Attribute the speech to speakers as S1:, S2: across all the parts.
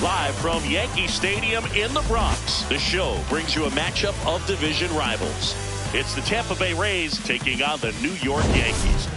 S1: Live from Yankee Stadium in the Bronx, the show brings you a matchup of division rivals. It's the Tampa Bay Rays taking on the New York Yankees.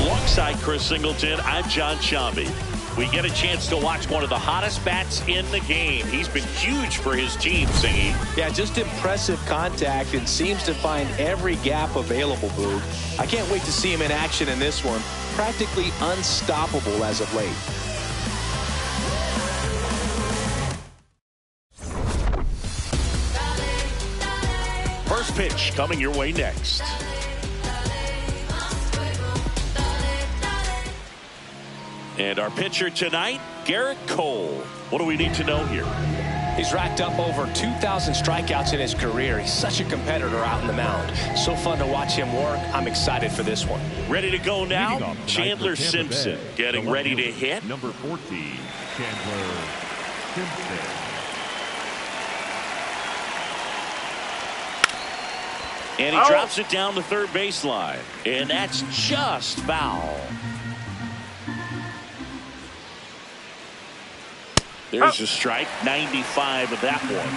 S1: Alongside Chris Singleton, I'm John Shambi. We get a chance to watch one of the hottest bats in the game. He's been huge for his team, Singy.
S2: Yeah, just impressive contact and seems to find every gap available, Boog. I can't wait to see him in action in this one. Practically unstoppable as of late.
S1: First pitch coming your way next. And our pitcher tonight, Garrett Cole. What do we need to know here?
S2: He's racked up over 2,000 strikeouts in his career. He's such a competitor out in the mound. So fun to watch him work. I'm excited for this one.
S1: Ready to go now? Chandler Simpson getting ready to hit.
S3: Number 14, Chandler Simpson.
S1: And he drops it down the third baseline. And that's just foul. There's a strike, 95 of that one.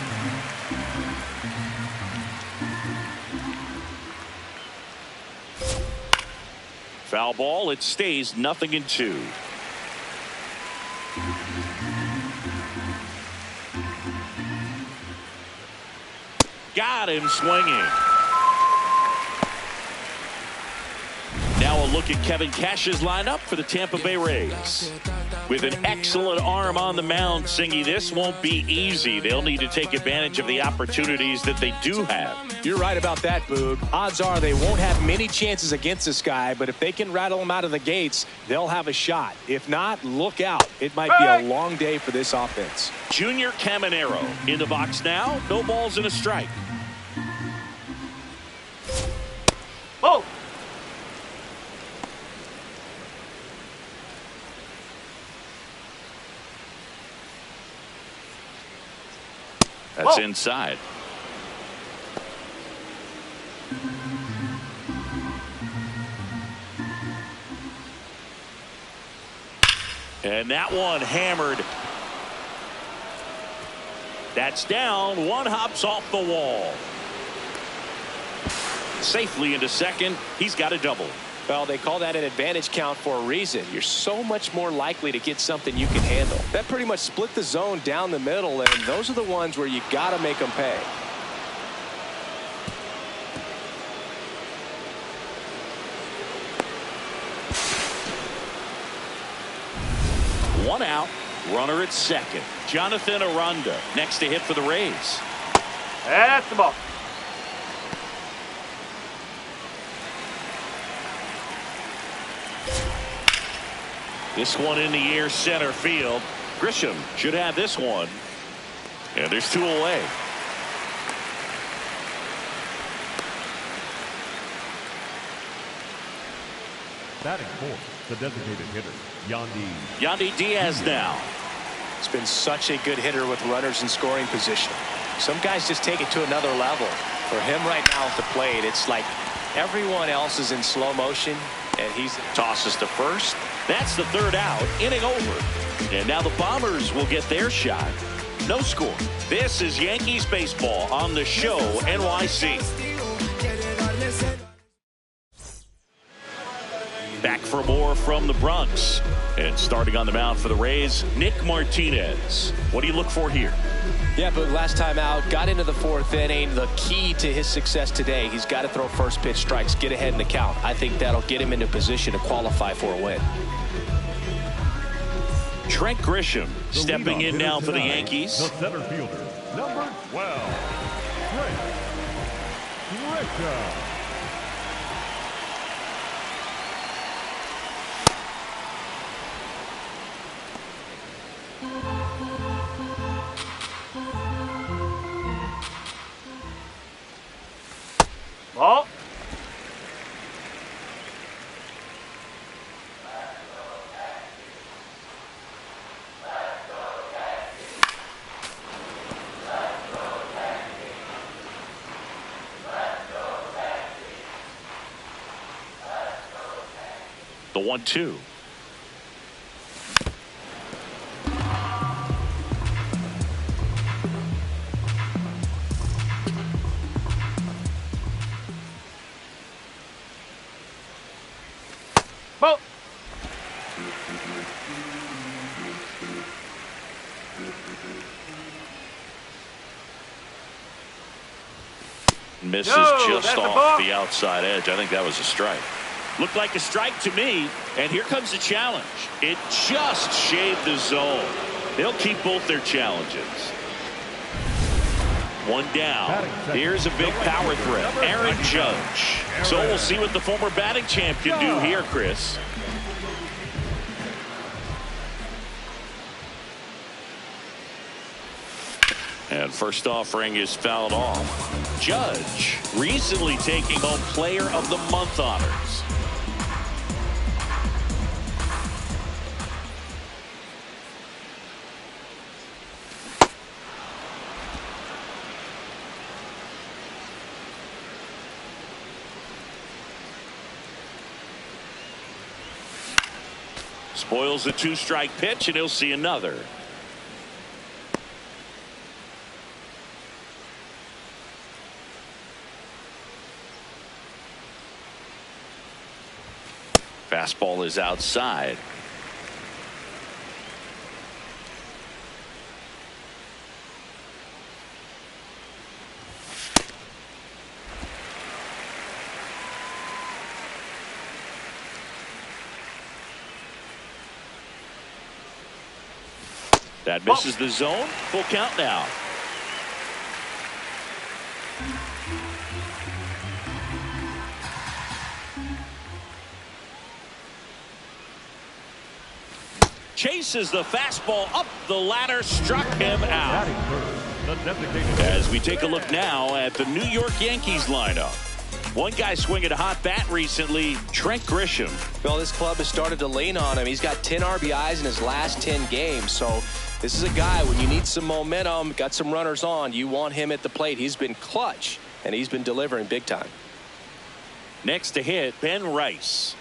S1: Foul ball, it stays 0-2. Got him swinging. Now a look at Kevin Cash's lineup for the Tampa Bay Rays. With an excellent arm on the mound, Singy, this won't be easy. They'll need to take advantage of the opportunities that they do have.
S2: You're right about that, Boog. Odds are they won't have many chances against this guy, but if they can rattle him out of the gates, they'll have a shot. If not, look out. It might be a long day for this offense.
S1: Junior Caminero in the box now. No balls and a strike.
S4: Oh!
S1: That's inside. And that one hammered. That's down. One hops off the wall. Safely into second. He's got a double.
S2: Well, they call that an advantage count for a reason. You're so much more likely to get something you can handle. That pretty much split the zone down the middle, and those are the ones where you got to make them pay.
S1: One out. Runner at second. Jonathan Aranda next to hit for the Rays.
S4: That's the ball.
S1: This one in the air, center field. Grisham should have this one. And there's two away.
S3: Batting fourth, the designated hitter,
S1: Yandy Diaz now.
S2: It's been such a good hitter with runners in scoring position. Some guys just take it to another level. For him right now at the plate, it's like everyone else is in slow motion, and he's
S1: tosses to first. That's the third out, inning over. And now the Bombers will get their shot. No score. This is Yankees baseball on the show NYC. Back for more from the Bronx. And starting on the mound for the Rays, Nick Martinez. What do you look for here?
S2: Yeah, but last time out, got into the fourth inning. The key to his success today, he's got to throw first pitch strikes, get ahead in the count. I think that'll get him into position to qualify for a win.
S1: Trent Grisham stepping in now for the Yankees.
S3: The center fielder, number 12, Trent Grisham.
S4: Ball.
S1: The 1-2.
S4: Ball.
S1: Misses
S4: No,
S1: just
S4: that's a
S1: off
S4: ball.
S1: the outside edge. I think that was a strike. Looked like a strike to me. And here comes the challenge. It just shaved the zone. They'll keep both their challenges. One down. Here's a big power threat. Aaron Judge. So we'll see what the former batting champ can do here, Chris. And first offering is fouled off. Judge recently taking home Player of the Month honors. Spoils the two-strike pitch, and he'll see another. Fastball is outside. That misses the zone. Full count now. Chases the fastball up the ladder, struck him out. As we take a look now at the New York Yankees lineup. One guy swinging a hot bat recently, Trent Grisham.
S2: Well, this club has started to lean on him. He's got 10 RBIs in his last 10 games. So this is a guy, when you need some momentum, got some runners on, you want him at the plate. He's been clutch, and he's been delivering big time.
S1: Next to hit, Ben Rice.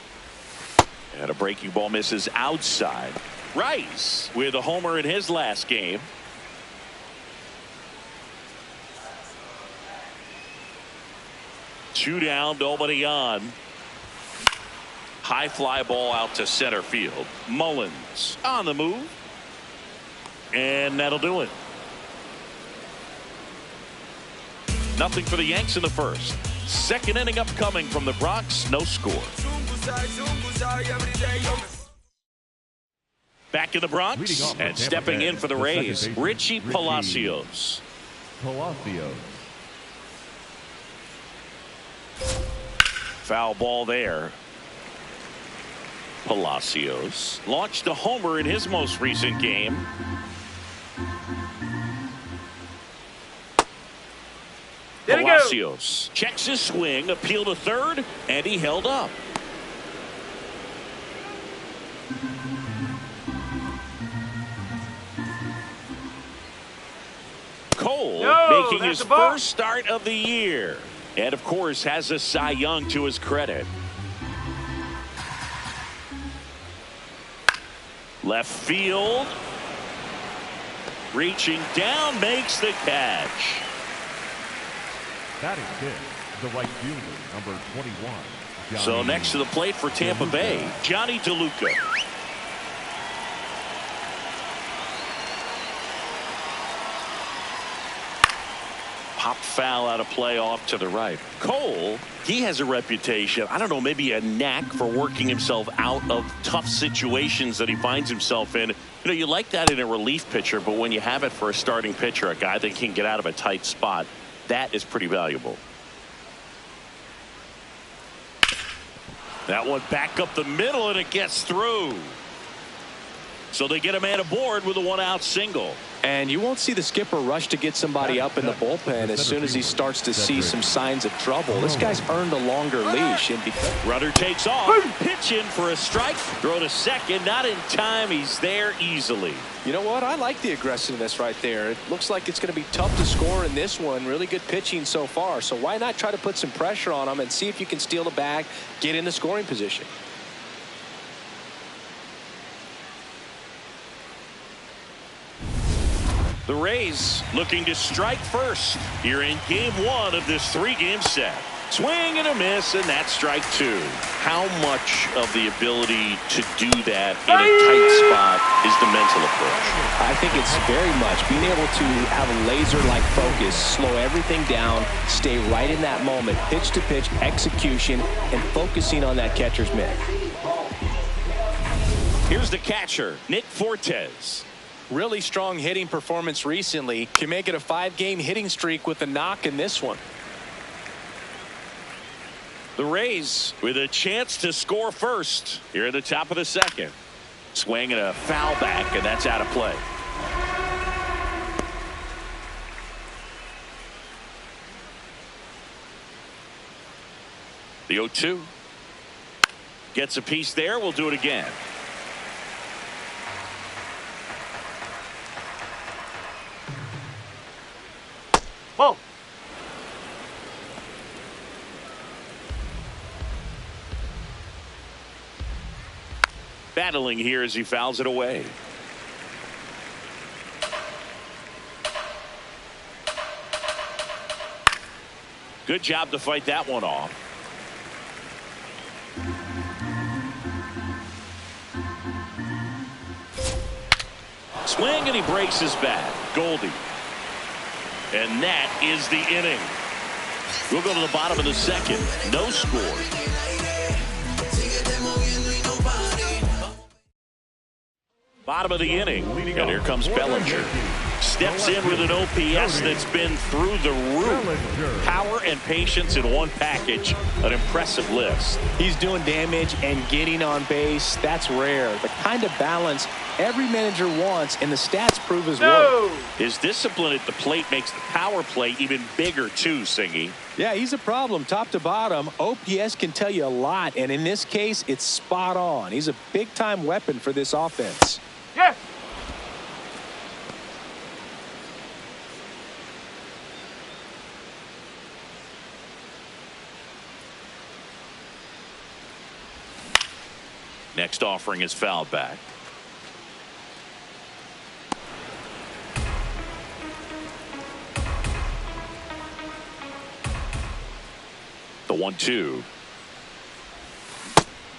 S1: And a breaking ball misses outside. Rice with a homer in his last game. Two down, nobody on. High fly ball out to center field. Mullins on the move. And that'll do it. Nothing for the Yanks in the first. Second inning upcoming from the Bronx. No score. Back in the Bronx and stepping in for the Rays, Richie Palacios. Foul ball there. Palacios launched a homer in his most recent game. Palacios checks his swing, appeal to third, and he held up. Cole making his first start of the year. And, of course, has a Cy Young to his credit. Left field. Reaching down, makes the catch.
S3: Batting fifth, the right fielder, number 21.
S1: So next to the plate for Tampa Bay, Johnny DeLuca. Pop foul out of play off to the right. Cole, he has a reputation, I don't know, maybe a knack for working himself out of tough situations that he finds himself in. You know, you like that in a relief pitcher, but when you have it for a starting pitcher, a guy that can get out of a tight spot, that is pretty valuable. That one back up the middle, and it gets through. So they get a man aboard with a one-out single.
S2: And you won't see the skipper rush to get somebody up in the bullpen as soon as he starts to see some signs of trouble. This guy's earned a longer leash. And
S1: Runner takes off, pitch in for a strike, throw to second, not in time. He's there easily.
S2: You know what? I like the aggressiveness right there. It looks like it's going to be tough to score in this one. Really good pitching so far. So why not try to put some pressure on him and see if you can steal the bag, get in the scoring position.
S1: The Rays looking to strike first here in game one of this three-game set. Swing and a miss, and that's strike two. How much of the ability to do that in a tight spot is the mental approach?
S2: I think it's very much being able to have a laser-like focus, slow everything down, stay right in that moment, pitch-to-pitch execution, and focusing on that catcher's mitt.
S1: Here's the catcher, Nick Fortes.
S2: Really strong hitting performance recently. Can make it a 5-game hitting streak with a knock in this one.
S1: The Rays with a chance to score first here at the top of the second. Swing and a foul back, and that's out of play. The 0-2 gets a piece there. We'll do it again.
S4: Whoa.
S1: Battling here as he fouls it away. Good job to fight that one off. Swing, and he breaks his bat. Goldie. And that is the inning. We'll go to the bottom of the second. No score. Bottom of the inning. And here comes Bellinger. Steps in with an OPS that's been through the roof. Power and patience in one package. An impressive list.
S2: He's doing damage and getting on base. That's rare. The kind of balance every manager wants, and the stats prove his work.
S1: His discipline at the plate makes the power play even bigger too, Singy.
S2: Yeah, he's a problem top to bottom. OPS can tell you a lot, and in this case, it's spot on. He's a big-time weapon for this offense.
S4: Yes.
S1: Next offering is fouled back. The 1-2.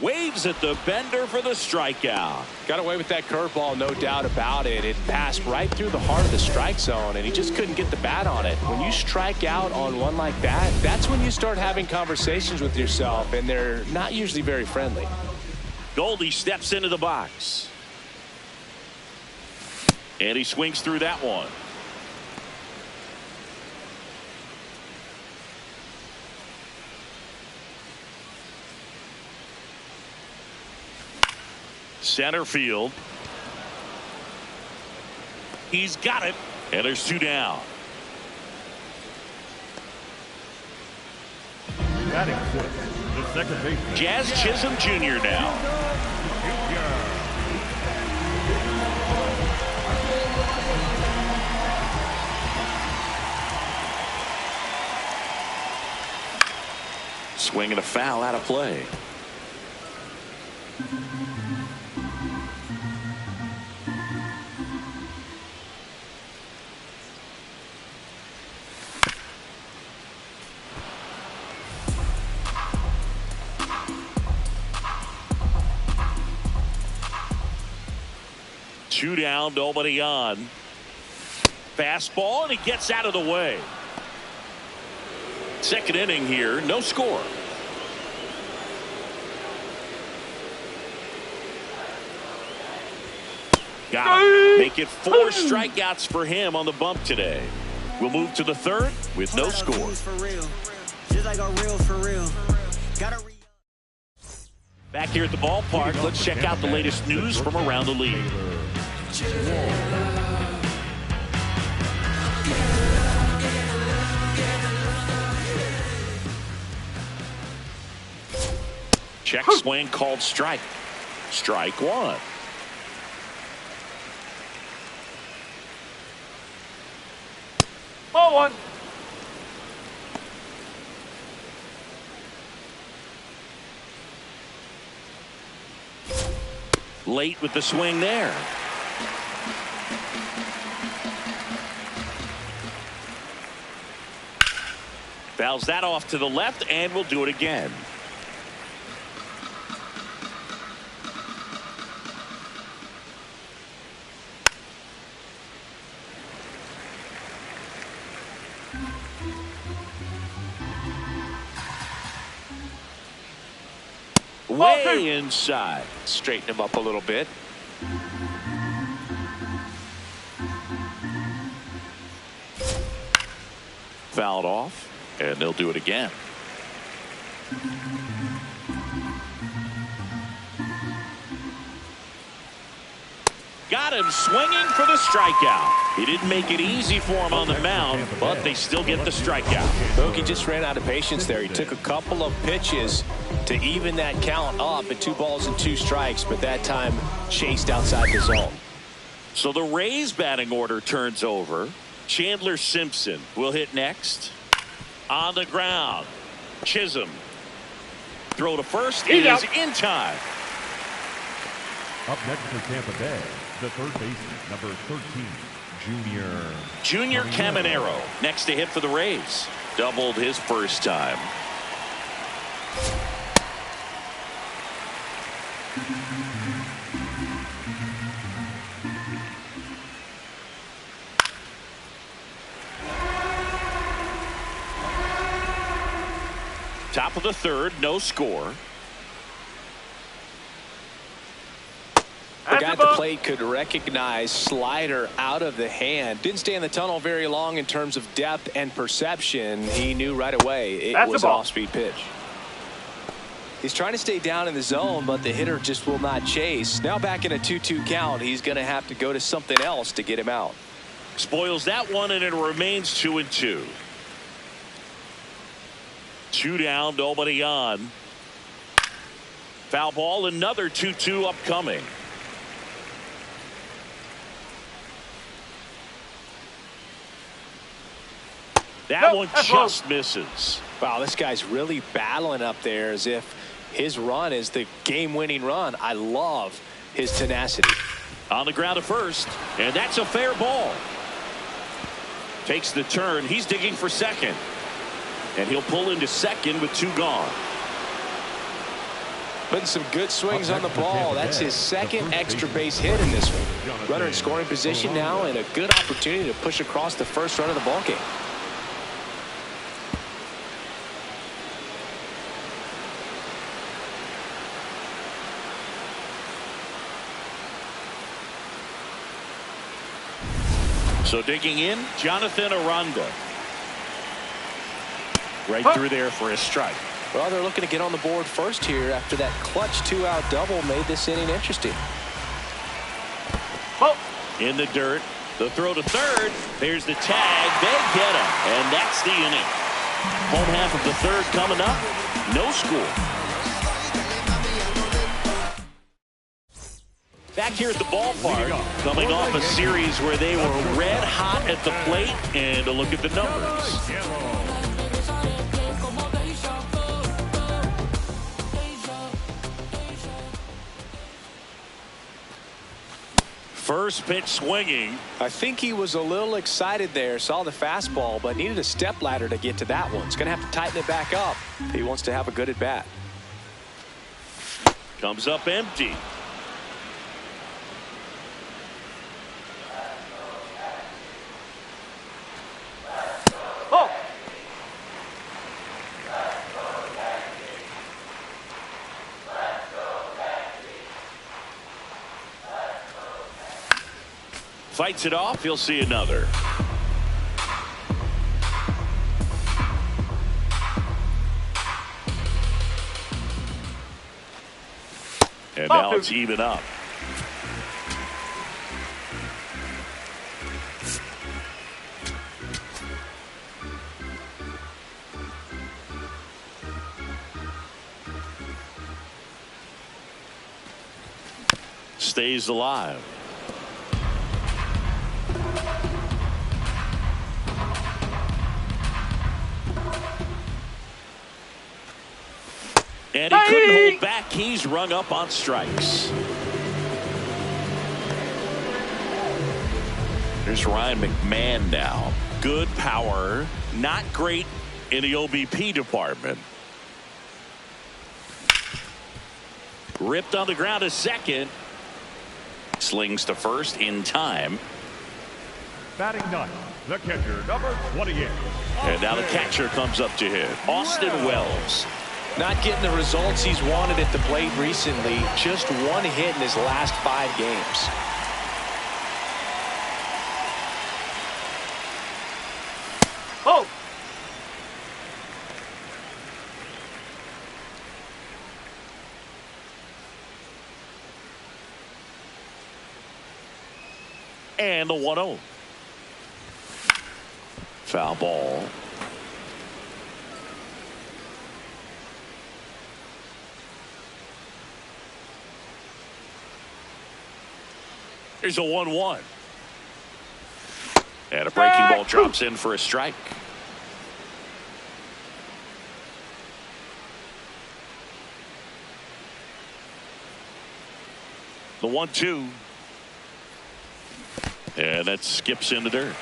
S1: Waves at the bender for the strikeout.
S2: Got away with that curveball, no doubt about it. It passed right through the heart of the strike zone, and he just couldn't get the bat on it. When you strike out on one like that, that's when you start having conversations with yourself, and they're not usually very friendly.
S1: Goldie steps into the box. And he swings through that one. Center field. He's got it. And there's two down.
S3: Batting six, the second baseman.
S1: Jazz Chisholm Jr. now. Swing and a foul out of play. Two down, nobody on. Fastball, and he gets out of the way. Second inning here, no score. Got him. Make it 4 strikeouts for him on the bump today. We'll move to the third with no score. Back here at the ballpark, let's check out the latest news from around the league. Check swing called strike. Strike one.
S4: Ball one.
S1: Late with the swing there. Fouls that off to the left, and will do it again. Way inside.
S2: Straighten him up a little bit.
S1: Fouled off, and they'll do it again. Got him swinging for the strikeout. He didn't make it easy for him on the mound, but they still get the strikeout.
S2: Bogey just ran out of patience there. He took a couple of pitches to even that count up at 2 balls and 2 strikes, but that time chased outside the zone.
S1: So the Rays batting order turns over. Chandler Simpson will hit next. On the ground, Chisholm. Throw to first. It is in time.
S3: Up next for Tampa Bay, the third baseman, number 13,
S1: Junior Caminero next to hit for the Rays. Doubled his first time. Top of the third, no score.
S2: The guy at the plate could recognize slider out of the hand. Didn't stay in the tunnel very long in terms of depth and perception. He knew right away it was an off-speed pitch. He's trying to stay down in the zone, but the hitter just will not chase. Now back in a 2-2 count, he's going to have to go to something else to get him out.
S1: Spoils that one, and it remains 2-2. 2 down, nobody on. Foul ball, another 2-2 upcoming. That one just misses.
S2: Wow, this guy's really battling up there as if his run is the game-winning run. I love his tenacity.
S1: On the ground at first, and that's a fair ball. Takes the turn. He's digging for second. And he'll pull into second with 2 gone.
S2: Putting some good swings on the ball. That's his second extra base hit in this one. Runner in scoring position now, and a good opportunity to push across the first run of the ball game.
S1: So digging in, Jonathan Aranda. Right through there for a strike.
S2: Well, they're looking to get on the board first here after that clutch 2-out double made this inning interesting.
S1: In the dirt, the throw to third. There's the tag. They get him, and that's the inning. Home half of the third coming up. No score. Back here at the ballpark, coming off a series where they were red hot at the plate, and a look at the numbers. First pitch swinging.
S2: I think he was a little excited there, saw the fastball, but needed a step ladder to get to that one. He's going to have to tighten it back up if he wants to have a good at bat.
S1: Comes up empty. Fights it off. He'll see another. And now it's even up. Stays alive. And he couldn't hold back. He's rung up on strikes. There's Ryan McMahon now. Good power. Not great in the OBP department. Ripped on the ground to second. Slings to first in time.
S3: Batting ninth, the catcher, number 28.
S1: And now the catcher comes up to hit. Austin Wells.
S2: Not getting the results he's wanted at the plate recently. Just one hit in his last 5 games.
S4: Oh!
S1: And the 1-0. Foul ball. Here's a 1-1. And a breaking ball drops in for a strike. The 1-2. And that skips in the dirt.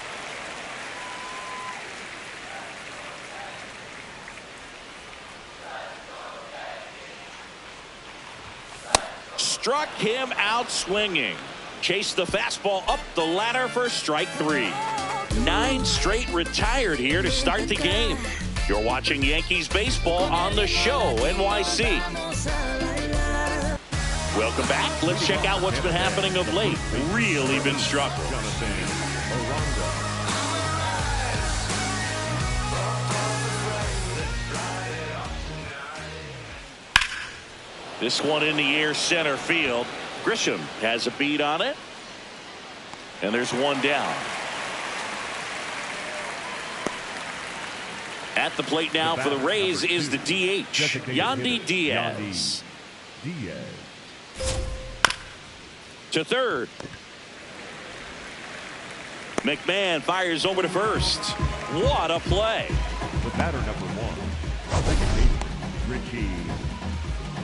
S1: Struck him out swinging. Chased the fastball up the ladder for strike 3. 9 straight retired here to start the game. You're watching Yankees baseball on the show, NYC. Welcome back. Let's check out what's been happening of late. Really been struggling. This one in the air center field. Grisham has a beat on it. And there's one down. At the plate now for the Rays is the DH, Yandy Diaz. To third. McMahon fires over to first. What a play.
S3: The batter number 1, second baseman, Richie.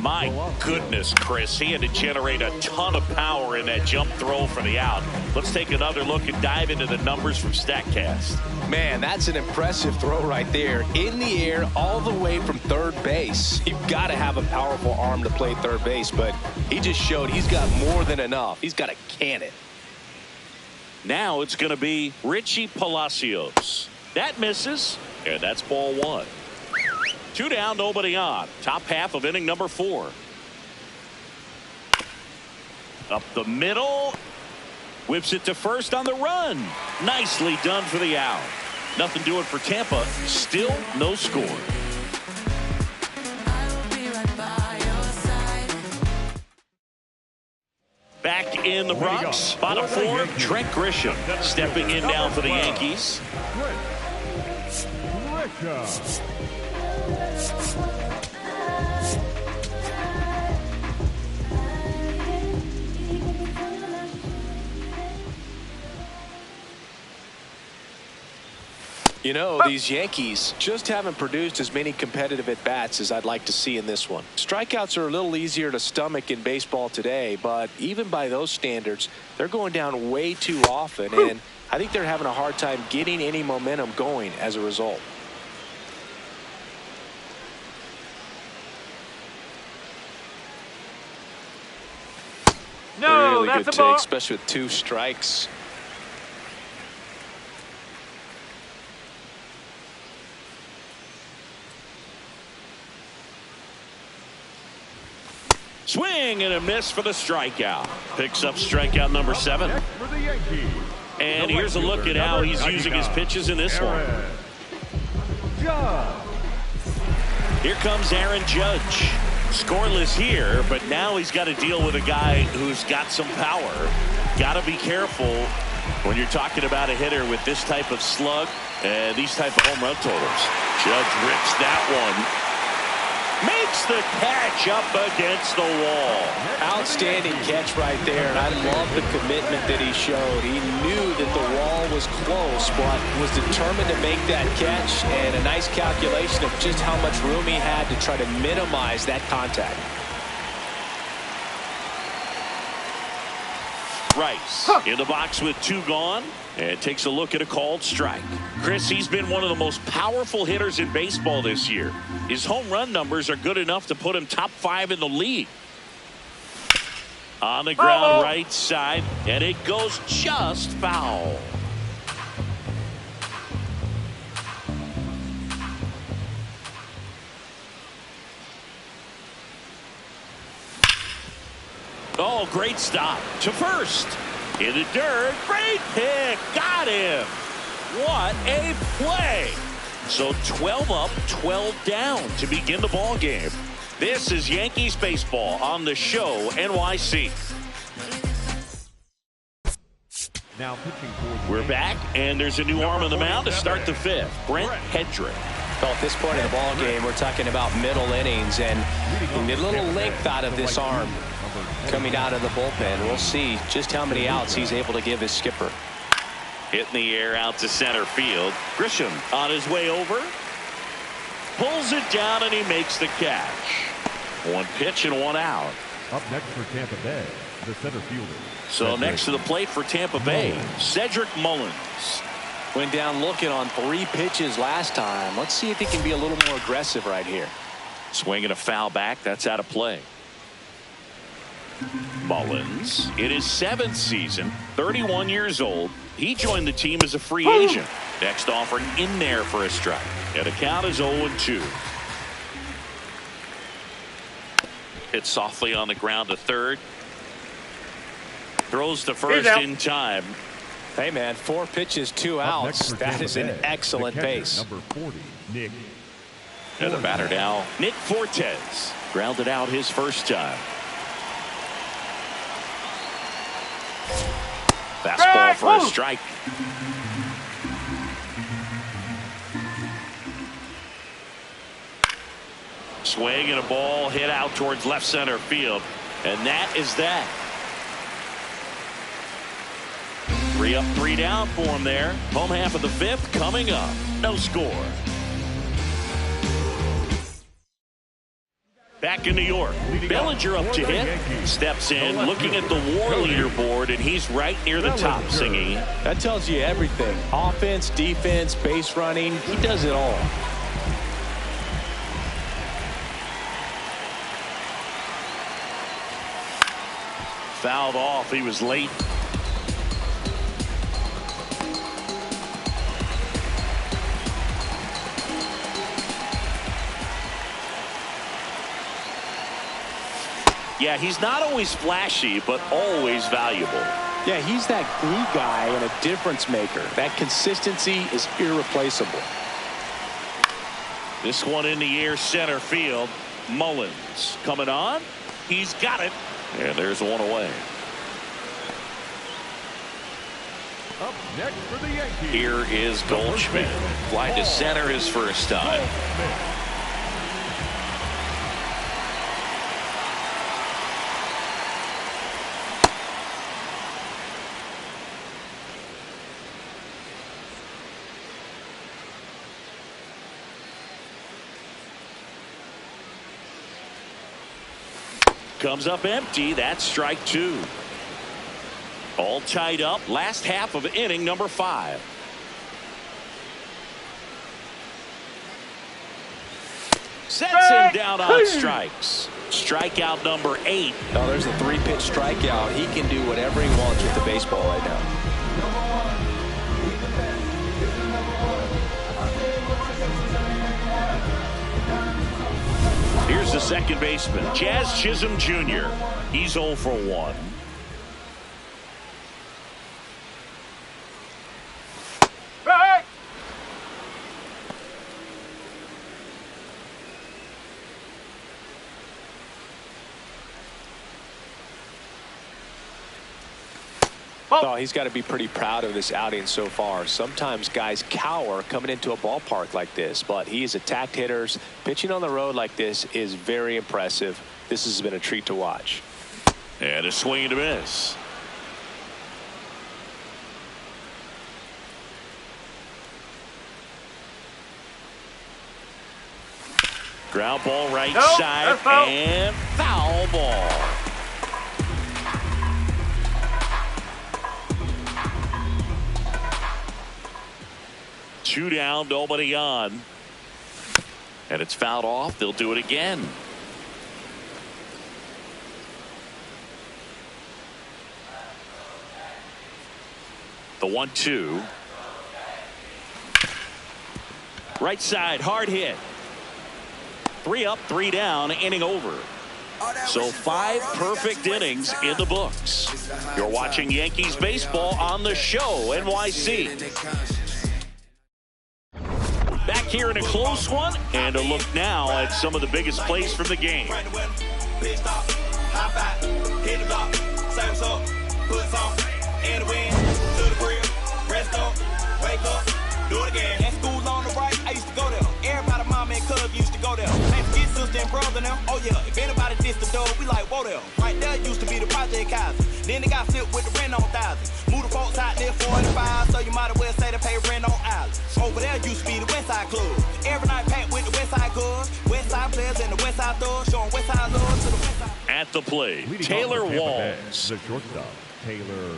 S1: My goodness, Chris, he had to generate a ton of power in that jump throw for the out. Let's take another look and dive into the numbers from StatCast.
S2: Man, that's an impressive throw right there. In the air, all the way from third base. You've got to have a powerful arm to play third base, but he just showed he's got more than enough. He's got a cannon.
S1: Now it's going to be Richie Palacios. That misses, and that's ball 1. 2 down, nobody on. Top half of inning number 4. Up the middle. Whips it to first on the run. Nicely done for the out. Nothing doing for Tampa. Still no score. Back in the Bronx. Bottom 4, Trent Grisham stepping in now for the Yankees.
S2: You know, these Yankees just haven't produced as many competitive at-bats as I'd like to see in this one. Strikeouts are a little easier to stomach in baseball today, but even by those standards, they're going down way too often, and I think they're having a hard time getting any momentum going as a result.
S4: No,
S2: really
S4: that's
S2: good
S4: a ball.
S2: take, especially with 2 strikes.
S1: Swing and a miss for the strikeout. Picks up strikeout number 7. And here's a look at how he's using his pitches in this one. Here comes Aaron Judge. Scoreless here, but now he's got to deal with a guy who's got some power. Got to be careful when you're talking about a hitter with this type of slug and these type of home run totals. Judge rips that one. Makes the catch up against the wall.
S2: Outstanding catch right there, and I love the commitment that he showed. He knew that the wall was close, but was determined to make that catch, and a nice calculation of just how much room he had to try to minimize that contact.
S1: Rice in the box with 2 gone and takes a look at a called strike. Chris, he's been one of the most powerful hitters in baseball this year. His home run numbers are good enough to put him top 5 in the league. On the ground right side, and it goes just foul. Oh, great stop to first. In the dirt, great pick, got him. What a play. So 12 up, 12 down to begin the ball game. This is Yankees baseball on the show NYC.
S3: Now pitching for
S1: We're back, and there's a new arm on the mound to start the 5th. Brent Hedrick.
S2: Well, at this point in the ball game, we're talking about middle innings, and a little length out of this arm coming out of the bullpen. We'll see just how many outs he's able to give his skipper.
S1: Hit in the air out to center field. Grisham on his way over. Pulls it down, and he makes the catch. 1 pitch and 1 out.
S3: Up next for Tampa Bay, the center fielder.
S1: So next to the plate for Tampa Bay, Cedric Mullins.
S2: Went down looking on 3 pitches last time. Let's see if he can be a little more aggressive right here.
S1: Swinging a foul back. That's out of play. Mullins in his 7th season, 31 years old. He joined the team as a free agent. Next offering in there for a strike. And the count is 0-2. Hit softly on the ground to third. Throws to first in time.
S2: Hey, man, 4 pitches, 2 outs. That is an excellent pace.
S3: Number 40, Nick.
S1: And the batter now, Nick Fortes. Grounded out his first time. Fastball for a strike. Swing and a ball hit out towards left center field. And that is that. 3 up, 3 down for him there. Home half of the 5th coming up. No score. Back in New York, Bellinger up to hit. Steps in, looking at the WAR leaderboard, and he's right near the top, Singy.
S2: That tells you everything. Offense, defense, base running. He does it all.
S1: Fouled off. He was late. Yeah, he's not always flashy, but always valuable.
S2: Yeah, he's that glue guy and a difference maker. That consistency is irreplaceable.
S1: This one in the air, center field. Mullins coming on. He's got it. And there's one away.
S3: Up next for the Yankees.
S1: Here is Goldschmidt. Fly to center his first time. Comes up empty. That's strike 2. All tied up. Last half of inning number 5. Sets him down on strikes. Strikeout number 8.
S2: Oh, there's a 3-pitch strikeout. He can do whatever he wants with the baseball right now.
S1: Here's the second baseman, Jazz Chisholm Jr. He's 0 for 1.
S2: Oh, he's got to be pretty proud of this outing so far. Sometimes guys cower coming into a ballpark like this, but he has attacked hitters. Pitching on the road like this is very impressive. This has been a treat to watch.
S1: And a swing and a miss. Ground ball right side and foul ball. 2 down, nobody on. And it's fouled off. They'll do it again. The 1-2. Right side, hard hit. 3 up, 3 down, inning over. So 5 perfect innings in the books. You're watching Yankees baseball on the show, NYC. Back here in a close one, and a look now at some of the biggest plays from the game.
S5: Do it again. That school's on the right, I used to go there. Everybody, mama and cuz used to go there. Ain't forget sister and brother now. Oh yeah, if anybody dissed the dog, we like, whoa there. Right there used to be the Project Kaiser. Then they got flipped with the rent on thousands. Moved the folks out there 45, so you might as well say they pay rent on islands. Over there used to be the West Side Club. Every night packed with the West Side Cubs. West Side players and the West Side thugs, showing West Side love to the West Side.
S1: At the plate, Taylor Walls.
S3: The shortstop, Taylor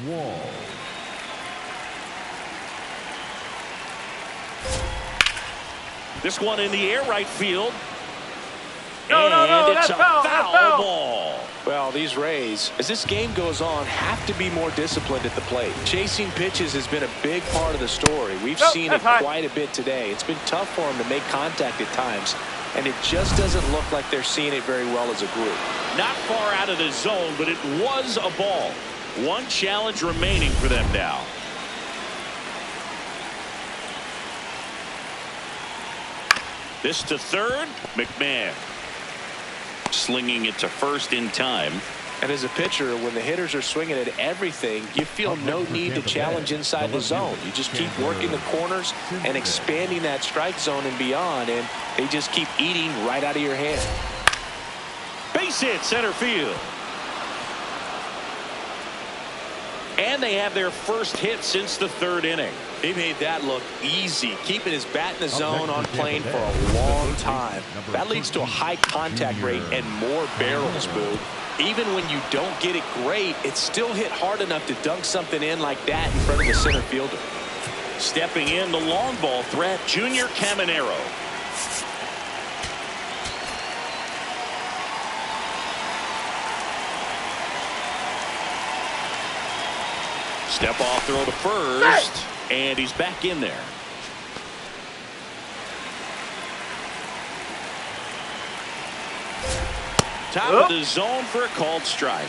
S3: Walls.
S1: This one in the air, right field.
S4: No,
S1: it's
S4: that's
S1: a
S4: foul,
S1: foul ball.
S2: Well, these Rays, as this game goes on, have to be more disciplined at the plate. Chasing pitches has been a big part of the story. We've seen it quite a bit today. It's been tough for them to make contact at times, and it just doesn't look like they're seeing it very well as a group.
S1: Not far out of the zone, but it was a ball. One challenge remaining for them now. This to third, McMahon. Slinging it to first in time.
S2: And as a pitcher, when the hitters are swinging at everything, you feel no need to challenge inside the zone. You just keep working the corners and expanding that strike zone and beyond, and they just keep eating right out of your hand.
S1: Base hit, center field. And they have their first hit since the 3rd inning.
S2: He made that look easy, keeping his bat in the zone on plane for a long time. That leads to a high contact rate and more barrels, Boo. Even when you don't get it great, it's still hit hard enough to dunk something in like that in front of the center fielder.
S1: Stepping in, the long ball threat, Junior Caminero. Step off throw to first, and he's back in there. Top of the zone for a called strike.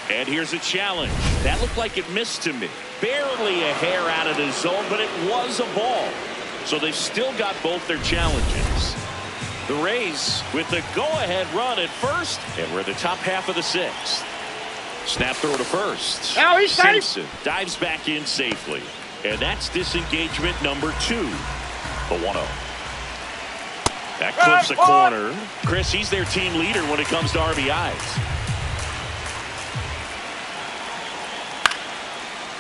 S1: And here's a challenge. That looked like it missed to me. Barely a hair out of the zone, but it was a ball. So they've still got both their challenges. The Rays with the go-ahead run at first, and we're at the top half of the 6th. Snap throw to first.
S4: Now he's safe.
S1: Simpson dives back in safely. And that's disengagement number 2. The 1-0. That clips the corner. Chris, he's their team leader when it comes to RBIs.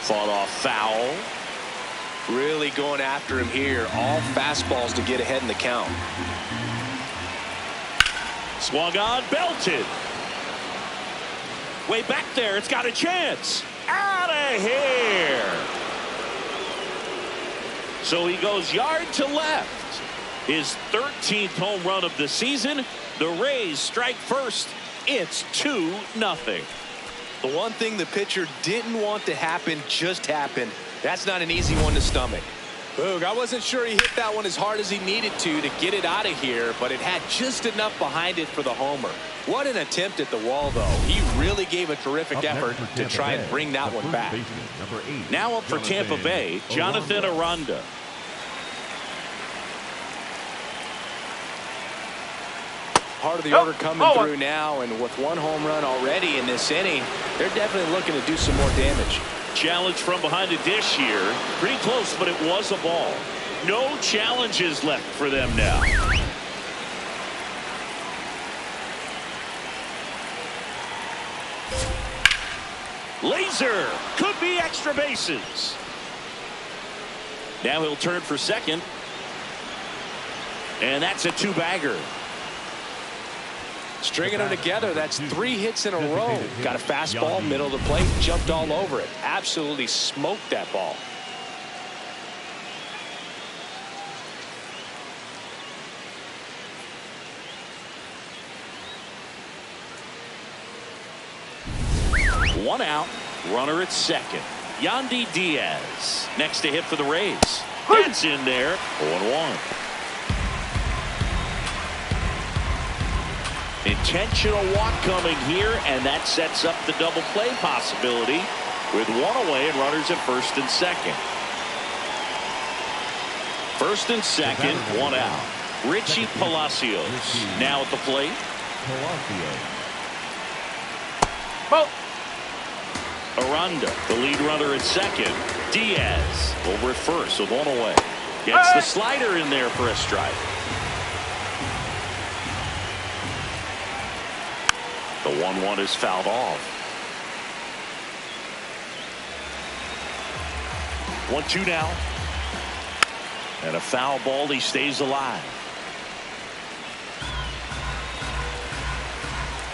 S1: Fought off foul.
S2: Really going after him here. All fastballs to get ahead in the count.
S1: Swung on, belted. Way back there, it's got a chance. Out of here. So he goes yard to left. His 13th home run of the season. The Rays strike first. It's 2-0.
S2: The one thing the pitcher didn't want to happen just happened. That's not an easy one to stomach. Boog, I wasn't sure he hit that one as hard as he needed to get it out of here, but it had just enough behind it for the homer. What an attempt at the wall, though. He really gave a terrific effort to try and bring that one back.
S1: Now up for Tampa Bay, Jonathan Aranda.
S2: Part of the order coming through now, and with 1 home run already in this inning, they're definitely looking to do some more damage.
S1: Challenge from behind the dish here. Pretty close, but it was a ball. No challenges left for them now. Laser could be extra bases. Now he'll turn for second. And that's a 2-bagger.
S2: Stringing them together, that's 3 hits in a row. Got a fastball, middle of the plate, jumped all over it. Absolutely smoked that ball.
S1: 1 out. Runner at second. Yandy Diaz next to hit for the Rays. Gets in there. 0-1. Intentional walk coming here, and that sets up the double play possibility with 1 away and runners at first and second. First and second, 1 out. Richie Palacios now at the plate. Aranda, the lead runner at second. Diaz over at first with 1 away. Gets the slider in there for a strike. The 1-1 is fouled off. 1-2 now. And a foul ball. He stays alive.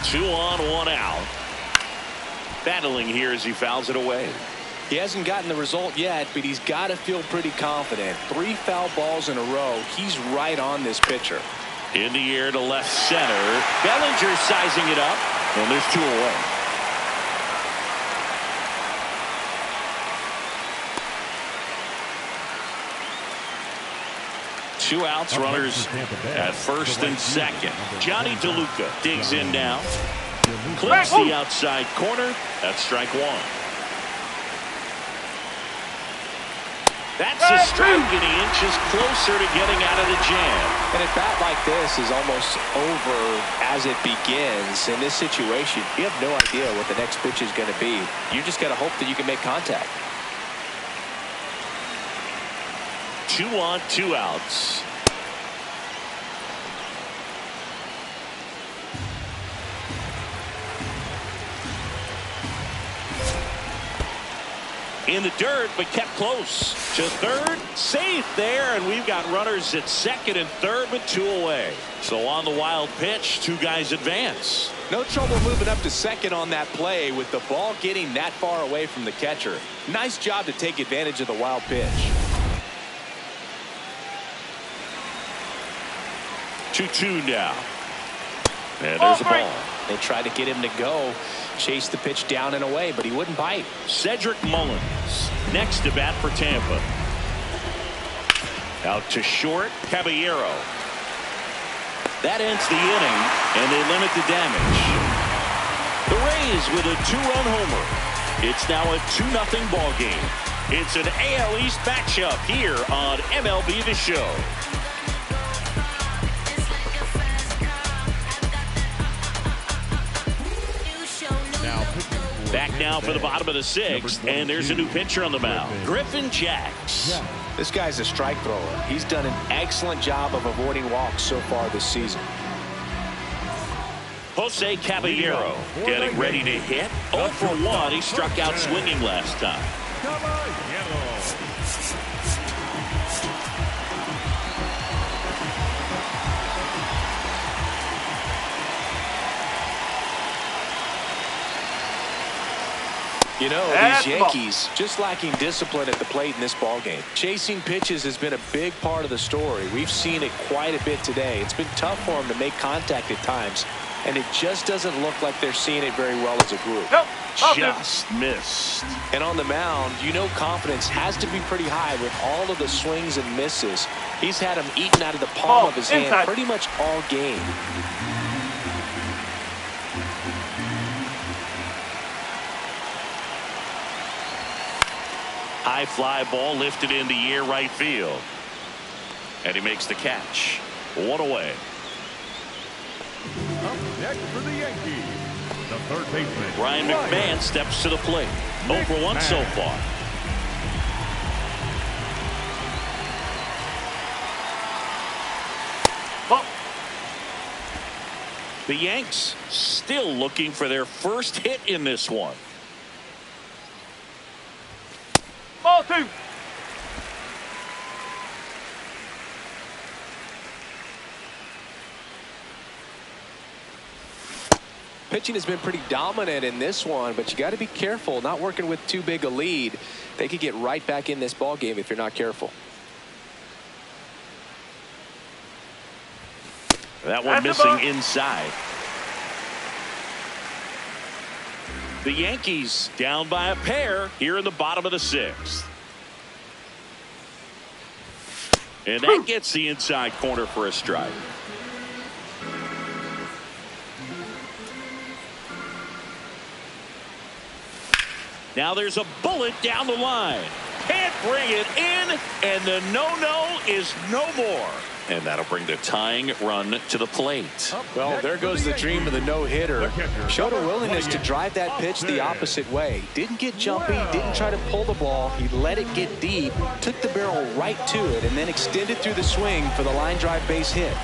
S1: 2 on, 1 out. Battling here as he fouls it away.
S2: He hasn't gotten the result yet, but he's got to feel pretty confident. 3 foul balls in a row. He's right on this pitcher.
S1: In the air to left center. Bellinger sizing it up. And there's 2 away. Two outs, runners at first and second. Johnny DeLuca digs in now. Clips the outside corner. That's strike 1. That's a strike, and he inches closer to getting out of the jam.
S2: And a bat like this is almost over as it begins. In this situation, you have no idea what the next pitch is going to be. You just got to hope that you can make contact.
S1: 2 on, 2 outs. In the dirt, but kept close to third. Safe there, and we've got runners at second and third, but 2 away. So on the wild pitch, 2 guys advance.
S2: No trouble moving up to second on that play with the ball getting that far away from the catcher. Nice job to take advantage of the wild pitch.
S1: 2-2 now. And there's a ball.
S2: They tried to get him to go. Chase the pitch down and away, but he wouldn't bite.
S1: Cedric Mullins next to bat for Tampa. Out to short, Caballero. That ends the inning, and they limit the damage. The Rays with a 2-run homer. It's now a 2-0 ball game. It's an AL East matchup here on MLB The Show. Back now for the bottom of the 6th, and there's a new pitcher on the mound, Griffin Jacks.
S2: This guy's a strike thrower. He's done an excellent job of avoiding walks so far this season.
S1: Jose Caballero getting ready to hit. 0 for 1. He struck out swinging last time.
S2: You know, these Yankees just lacking discipline at the plate in this ballgame. Chasing pitches has been a big part of the story. We've seen it quite a bit today. It's been tough for them to make contact at times, and it just doesn't look like they're seeing it very well as a group.
S1: Just missed.
S2: And on the mound, you know confidence has to be pretty high with all of the swings and misses. He's had them eaten out of the palm of his hand pretty much all game.
S1: High fly ball lifted in the air right field. And he makes the catch. 1 away.
S3: Up next for the Yankees, the third baseman,
S1: Ryan McMahon steps to the plate. 0 for 1 so far. The Yanks still looking for their first hit in this one.
S4: Ball 2.
S2: Pitching has been pretty dominant in this one, but you got to be careful not working with too big a lead. They could get right back in this ball game if you're not careful.
S1: That one missing inside. The Yankees down by a pair here in the bottom of the 6th. And that gets the inside corner for a strike. Now there's a bullet down the line. Can't bring it in, and the no-no is no more. And that'll bring the tying run to the plate.
S2: Well, there goes the dream of the no-hitter. Showed a willingness to drive that pitch the opposite way. Didn't get jumpy, didn't try to pull the ball. He let it get deep, took the barrel right to it, and then extended through the swing for the line drive base hit.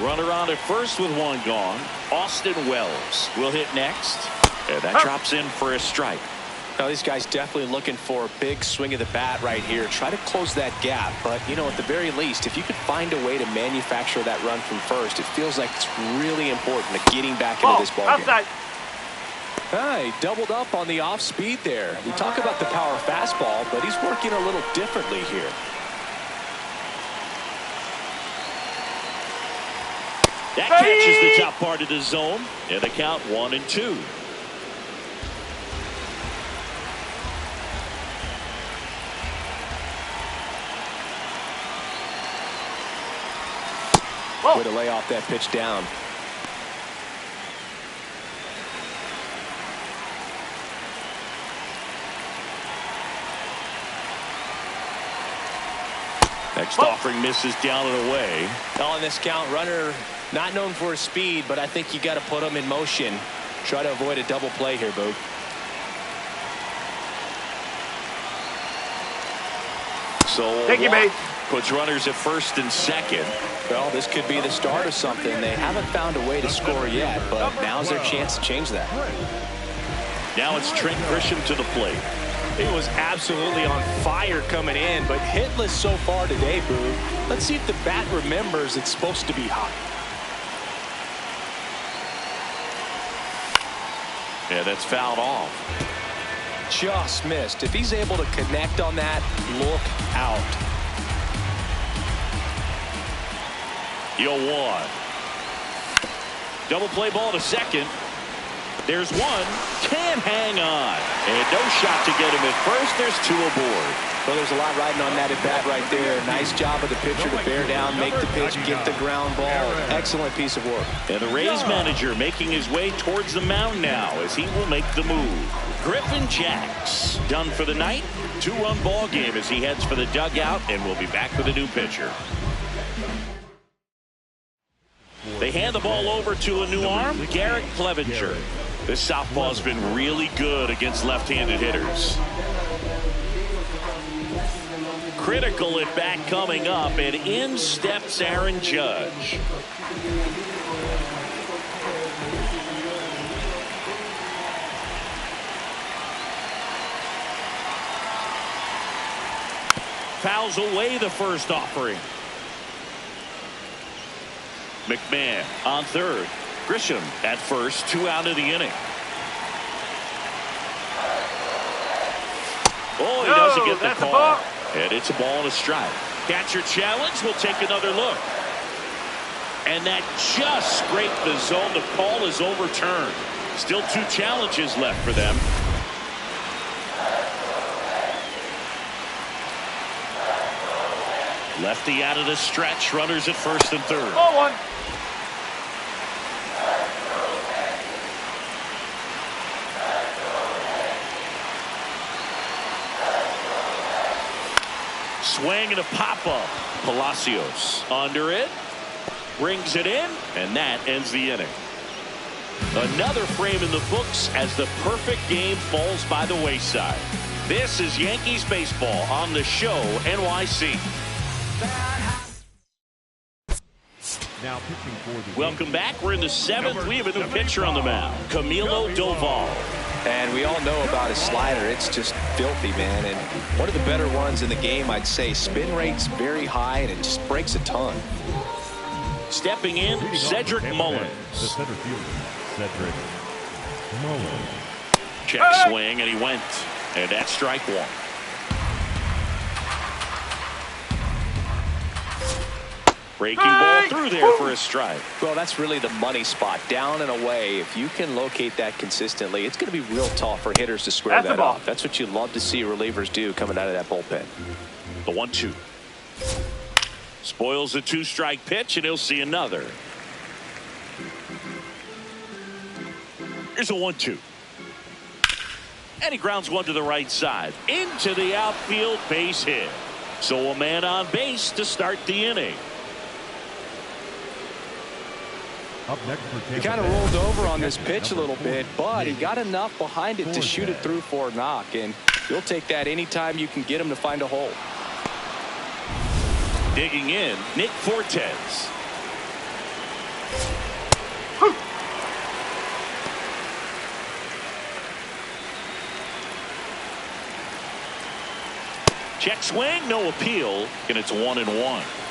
S1: Runner on at first with one gone. Austin Wells will hit next. And that drops in for a strike.
S2: Now, these guys definitely looking for a big swing of the bat right here. Try to close that gap. But, you know, at the very least, if you could find a way to manufacture that run from first, it feels like it's really important to getting back into this ball game. He doubled up on the off speed there. We talk about the power fastball, but he's working a little differently here.
S1: That catches the top part of the zone. And the count 1-2.
S2: Way to lay off that pitch down.
S1: Next offering misses down and away.
S2: On this count, runner not known for his speed, but I think you got to put him in motion. Try to avoid a double play here, Boog.
S1: So
S4: Take your base.
S1: Puts runners at first and second.
S2: Well, this could be the start of something. They haven't found a way to score yet, but now's their chance to change that.
S1: Now it's Trent Grisham to the plate.
S2: He was absolutely on fire coming in, but hitless so far today, Boo. Let's see if the bat remembers it's supposed to be hot.
S1: Yeah, that's fouled off.
S2: Just missed. If he's able to connect on that, look out.
S1: 0-1. Double play ball to second. There's one. Can hang on. And no shot to get him at first. There's two aboard.
S2: Well, there's a lot riding on that at bat right there. Nice job of the pitcher to bear down, make the pitch, get the ground ball. Excellent piece of work.
S1: And the Rays manager making his way towards the mound now as he will make the move. Griffin Jacks done for the night. 2-run ball game as he heads for the dugout, and we'll be back with a new pitcher. They hand the ball over to a new arm, Garrett Clevenger. This southpaw's been really good against left-handed hitters. Critical at bat coming up, and in steps Aaron Judge. Fouls away the first offering. McMahon on third. Grisham at first, 2 out of the inning. Oh, he doesn't get the call. And it's a ball and a strike. Catcher challenge. Will take another look. And that just scraped the zone. The call is overturned. Still 2 challenges left for them. Lefty out of the stretch. Runners at first and third.
S4: 0-1.
S1: Swing and a pop-up. Palacios under it. Brings it in. And that ends the inning. Another frame in the books as the perfect game falls by the wayside. This is Yankees baseball on the Show NYC.
S3: Now pitching for the
S1: Welcome back. We're in the 7th. We have a new pitcher on the mound, Camilo Doval.
S2: And we all know about his slider. It's just filthy, man. And one of the better ones in the game, I'd say. Spin rate's very high, and it just breaks a ton.
S1: Stepping in, Cedric Mullins.
S3: The center fielder, Cedric Mullins.
S1: Check swing, and he went. And that's strike 1. Breaking ball through there for a strike.
S2: Well, that's really the money spot, down and away. If you can locate that consistently, it's going to be real tough for hitters to square that off. That's what you love to see relievers do coming out of that bullpen.
S1: The 1-2. Spoils the 2-strike pitch, and he'll see another. Here's a 1-2. And he grounds one to the right side. Into the outfield, base hit. So a man on base to start the inning.
S3: Up next for Tampa
S2: He kind of
S3: Bay,
S2: rolled over
S3: the
S2: on this
S3: catcher,
S2: pitch a little
S3: number
S2: bit,
S3: 4,
S2: but he got enough behind it to shoot it through for a knock, and you'll take that anytime you can get him to find a hole.
S1: Digging in, Nick Fortes. Check swing, no appeal, and it's 1-1.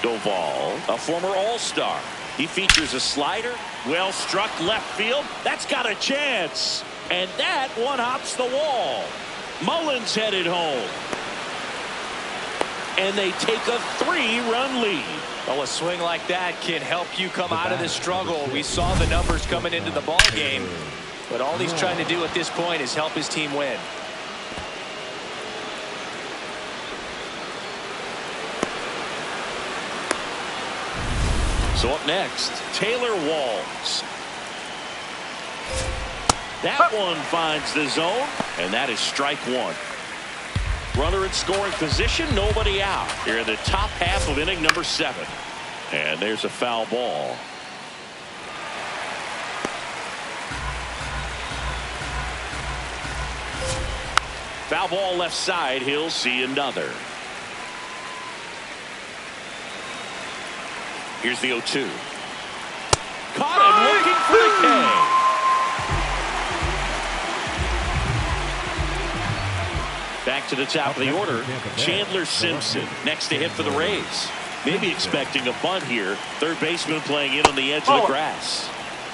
S1: Doval, a former All-Star. He features a slider, well struck left field. That's got a chance. And that one hops the wall. Mullins headed home. And they take a 3-run lead.
S2: Well, a swing like that can help you come out of the struggle. We saw the numbers coming into the ball game, but all he's trying to do at this point is help his team win.
S1: So up next, Taylor Walls. That one finds the zone, and that is strike one. Runner in scoring position, nobody out. Here in the top half of inning number 7. And there's a foul ball. Foul ball left side, he'll see another. Here's the 0-2. Caught him looking for the K. Back to the top of the order, Chandler Simpson next to hit for the Rays. Maybe expecting a bunt here. Third baseman playing in on the edge of the grass.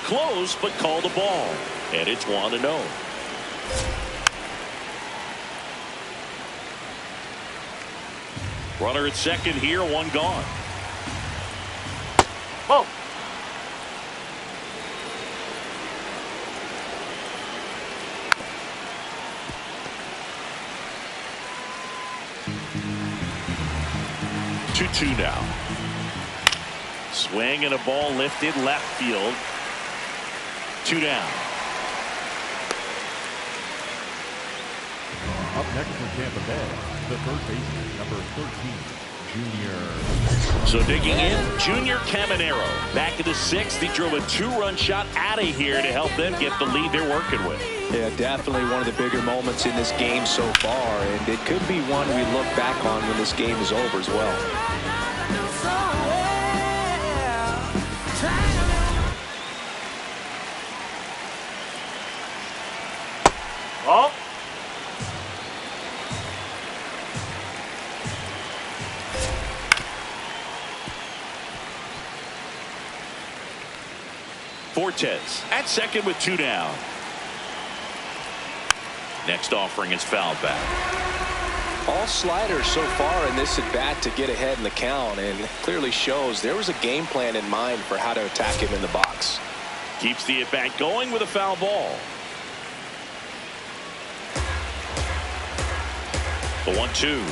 S1: Close, but called a ball. And it's 1-0. Runner at second here, one gone.
S4: Whoa.
S1: Two now. Swing and a ball lifted left field. 2 down.
S3: Up next for Tampa Bay, the third baseman, number 13, Junior.
S1: So digging in, Junior Caminero. Back in the 6th, he drove a 2-run shot out of here to help them get the lead they're working with.
S2: Yeah, definitely one of the bigger moments in this game so far, and it could be one we look back on when this game is over as well.
S4: Oh.
S1: Fortes at second with 2 down. Next offering is fouled back.
S2: All sliders so far in this at bat to get ahead in the count, and clearly shows there was a game plan in mind for how to attack him in the box.
S1: Keeps the at bat going with a foul ball. The 1-2.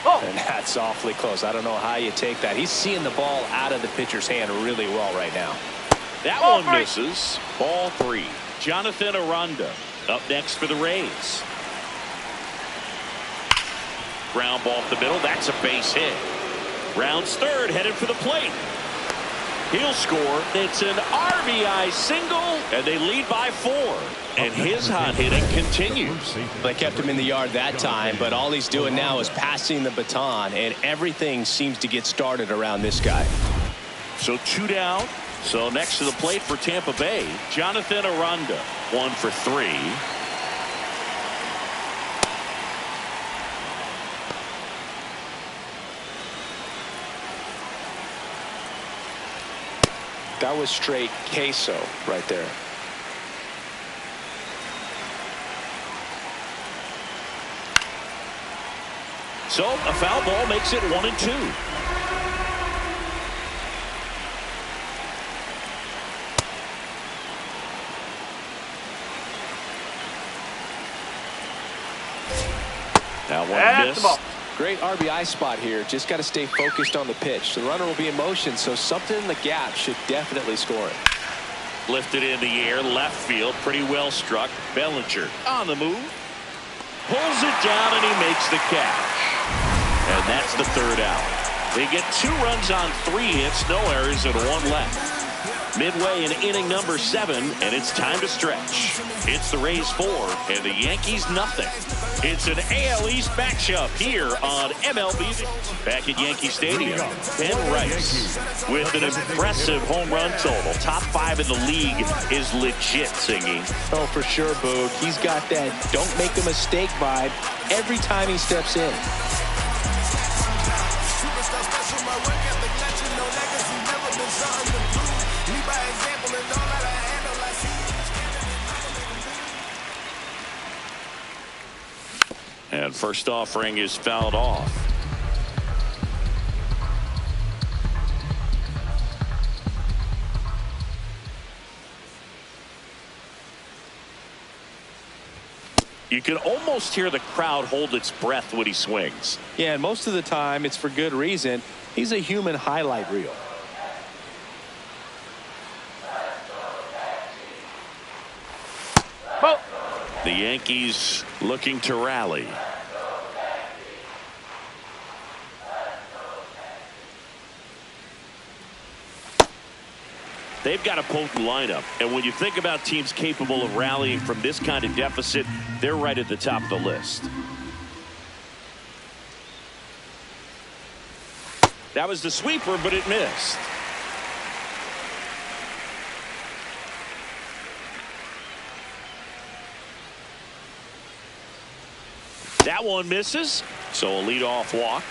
S4: Oh.
S2: And that's awfully close. I don't know how you take that. He's seeing the ball out of the pitcher's hand really well right now.
S1: That
S4: Ball
S1: one
S4: 3.
S1: misses. Ball 3. Jonathan Aranda up next for the Rays. Ground ball up the middle. That's a base hit. Rounds third, headed for the plate. He'll score. It's an RBI single, and they lead by 4. And his hot hitting continues.
S2: They kept him in the yard that time, but all he's doing now is passing the baton, and everything seems to get started around this guy.
S1: So 2 down. So next to the plate for Tampa Bay, Jonathan Aranda, 1 for 3.
S2: That was straight queso right there.
S1: So a foul ball makes it 1-2. That one
S4: That's the ball.
S1: missed.
S2: Great RBI spot here. Just got to stay focused on the pitch. The runner will be in motion, so something in the gap should definitely score it.
S1: Lifted in the air, left field, pretty well struck. Bellinger on the move. Pulls it down, and he makes the catch. And that's the third out. They get 2 runs on 3 hits, no errors, and 1 left. Midway in inning number 7, and it's time to stretch. It's the Rays 4 and the Yankees nothing. It's an AL East matchup here on MLB. Back at Yankee Stadium, Ben Rice with an impressive home run total. Top 5 in the league is legit, Singy.
S2: Oh, for sure, Boog. He's got that don't make a mistake vibe every time he steps in.
S1: And first offering is fouled off. You can almost hear the crowd hold its breath when he swings.
S2: Yeah, and most of the time it's for good reason. He's a human highlight reel.
S4: Ball.
S1: The Yankees looking to rally. They've got a potent lineup, and when you think about teams capable of rallying from this kind of deficit, they're right at the top of the list. That was the sweeper, but it missed. That one misses, so a leadoff walk.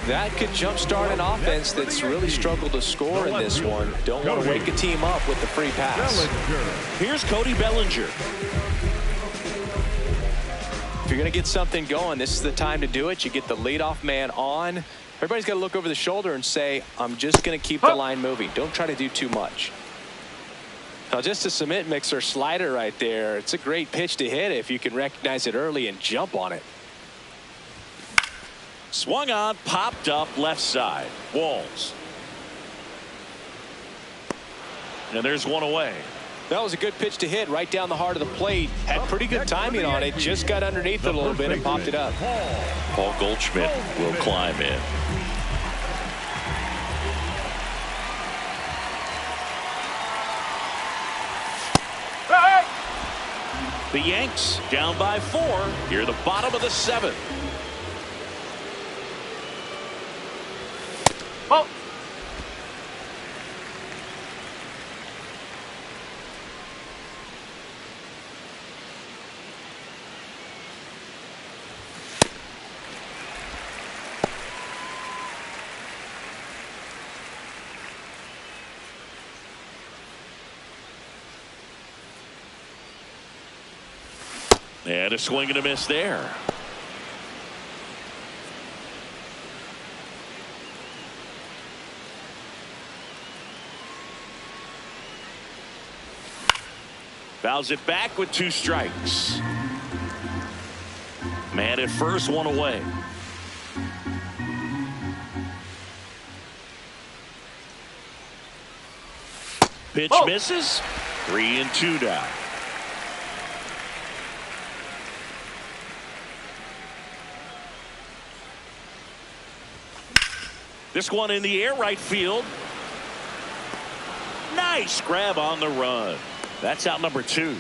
S2: That could jumpstart an offense that's really struggled to score in this one. Don't want to wake a team up with the free pass.
S1: Here's Cody Bellinger.
S2: If you're going to get something going, this is the time to do it. You get the leadoff man on. Everybody's got to look over the shoulder and say, I'm just going to keep the line moving. Don't try to do too much. Now, just a cement mixer slider right there. It's a great pitch to hit if you can recognize it early and jump on it.
S1: Swung on, popped up left side. Walls. And there's one away.
S2: That was a good pitch to hit right down the heart of the plate. Had pretty good timing on it. Just got underneath it a little bit and popped it up.
S1: Paul Goldschmidt will climb in. The Yanks down by 4 here, the bottom of the 7th.
S4: Ball.
S1: And a swing and a miss there. Fouls it back with 2 strikes. Man at first, 1 away. Pitch misses. 3-2 down. This one in the air, right field. Nice grab on the run. That's out number 2.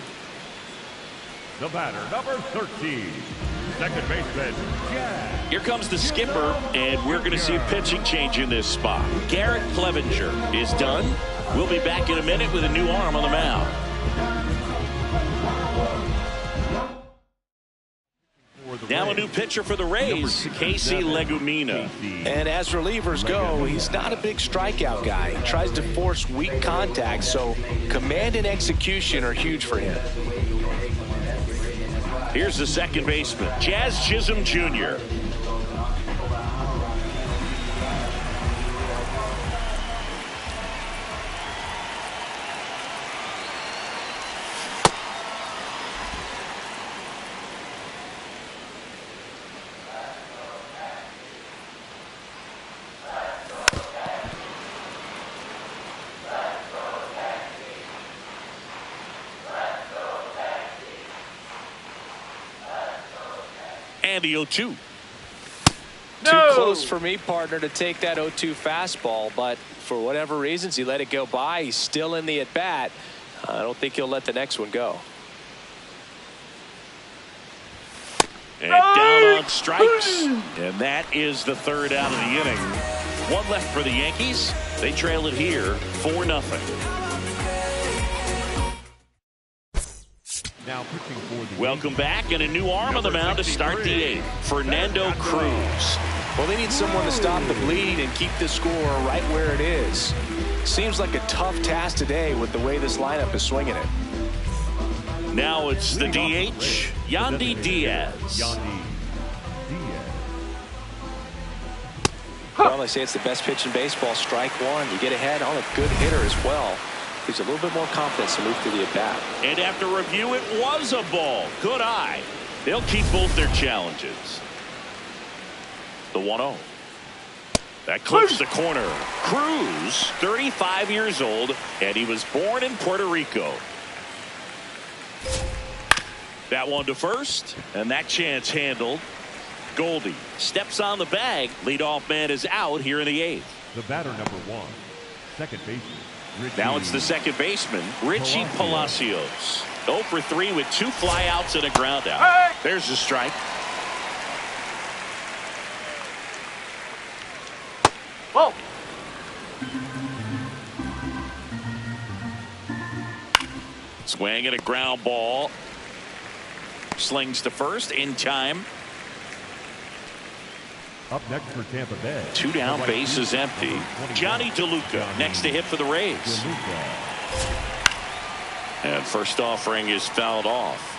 S3: The batter, number 13, second baseman, Jack.
S1: Here comes the skipper, and we're going to see a pitching change in this spot. Garrett Clevenger is done. We'll be back in a minute with a new arm on the mound. Now a new pitcher for the Rays, Casey Legumina.
S2: And as relievers go, he's not a big strikeout guy. He tries to force weak contact, so command and execution are huge for him.
S1: Here's the second baseman, Jazz Chisholm Jr. And the 0-2.
S2: Too close for me, partner, to take that 0-2 fastball, but for whatever reasons, he let it go by. He's still in the at-bat. I don't think he'll let the next one go.
S1: And down on strikes. And that is the third out of the inning. One left for the Yankees. They trail it here 4-0.
S3: Now pitching for the
S1: Welcome back, and a new arm on the mound to start the eighth. Fernando Cruz.
S2: Well, they need someone to stop the bleed and keep the score right where it is. Seems like a tough task today with the way this lineup is swinging it.
S1: Now it's the DH, Yandy Diaz.
S2: Well, they say it's the best pitch in baseball. Strike one. You get ahead on a good hitter as well. Gives a little bit more confidence to move through the at-bat.
S1: And after review, it was a ball. Good eye. They'll keep both their challenges. The 1-0. That clips the corner. Cruz, 35 years old, and he was born in Puerto Rico. That one to first, and that chance handled. Goldie steps on the bag. Leadoff man is out here in the eighth.
S3: The batter number 1, second baseman.
S1: Now it's the second baseman, Richie Palacios. 0 for 3 with 2 flyouts and a ground out.
S4: Hey!
S1: There's the strike.
S4: Whoa.
S1: Swing and a ground ball. Slings to first in time.
S3: Up next for Tampa Bay.
S1: 2 down, base is empty. Johnny DeLuca next to hit for the Rays. And first offering is fouled off.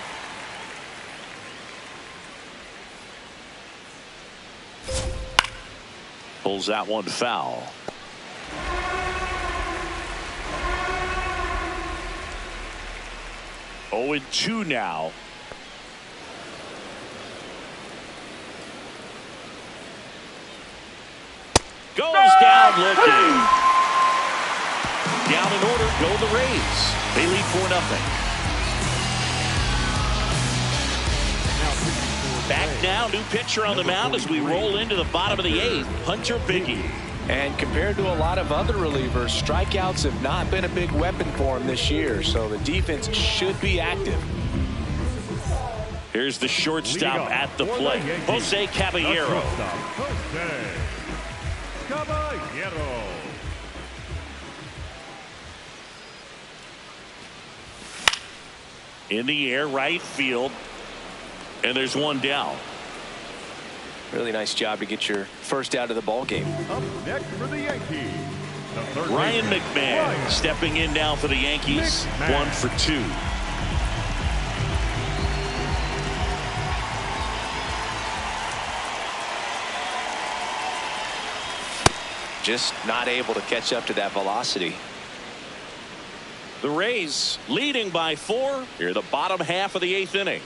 S1: Pulls that one foul. Oh, and 2 now. Goes down looking. Down in order go the Rays. They lead 4-0. Back now, new pitcher on the mound as we roll into the bottom of the eighth, Hunter Biggie.
S2: And compared to a lot of other relievers, strikeouts have not been a big weapon for him this year, so the defense should be active.
S1: Here's the shortstop at the plate, Jose Caballero.
S3: Caballero.
S1: In the air, right field. And there's one down.
S2: Really nice job to get your first out of the ball game.
S3: Up next for the Yankees. The third
S1: Ryan
S3: baseman,
S1: McMahon
S3: Ryan
S1: stepping in now for the Yankees.
S3: McMahon.
S1: 1 for 2.
S2: Just not able to catch up to that velocity.
S1: The Rays leading by 4 here the bottom half of the 8th inning.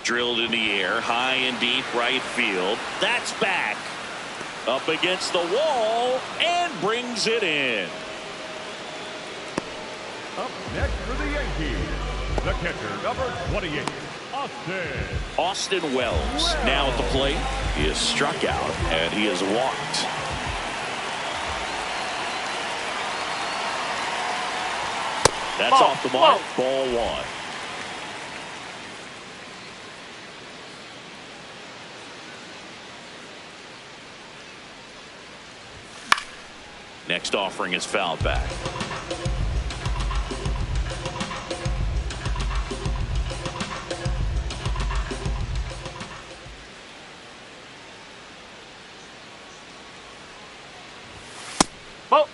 S1: Drilled in the air, high and deep right field. That's back up against the wall and brings it in.
S3: Up next for the Yankees, the catcher, number 28,
S1: Austin Wells now at the plate. He is struck out and he is walked. That's off the mark. Ball 1. Next offering is fouled back.
S4: Ball.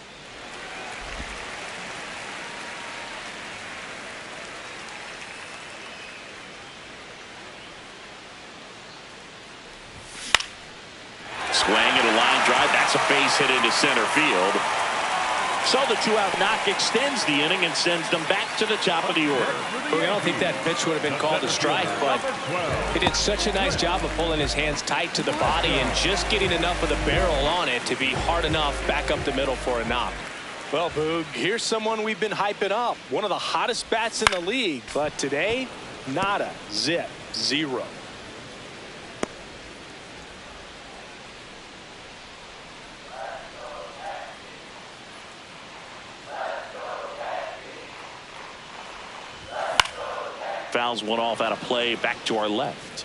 S1: Swing and a line drive. That's a base hit into center field. So the 2-out knock extends the inning and sends them back to the top of the order.
S2: Well, I don't think that pitch would have been called a strike, but he did such a nice job of pulling his hands tight to the body and just getting enough of the barrel on it to be hard enough back up the middle for a knock. Well, Boog, here's someone we've been hyping up. One of the hottest bats in the league. But today, nada, zip, zero.
S1: Fouls one off out of play, back to our left.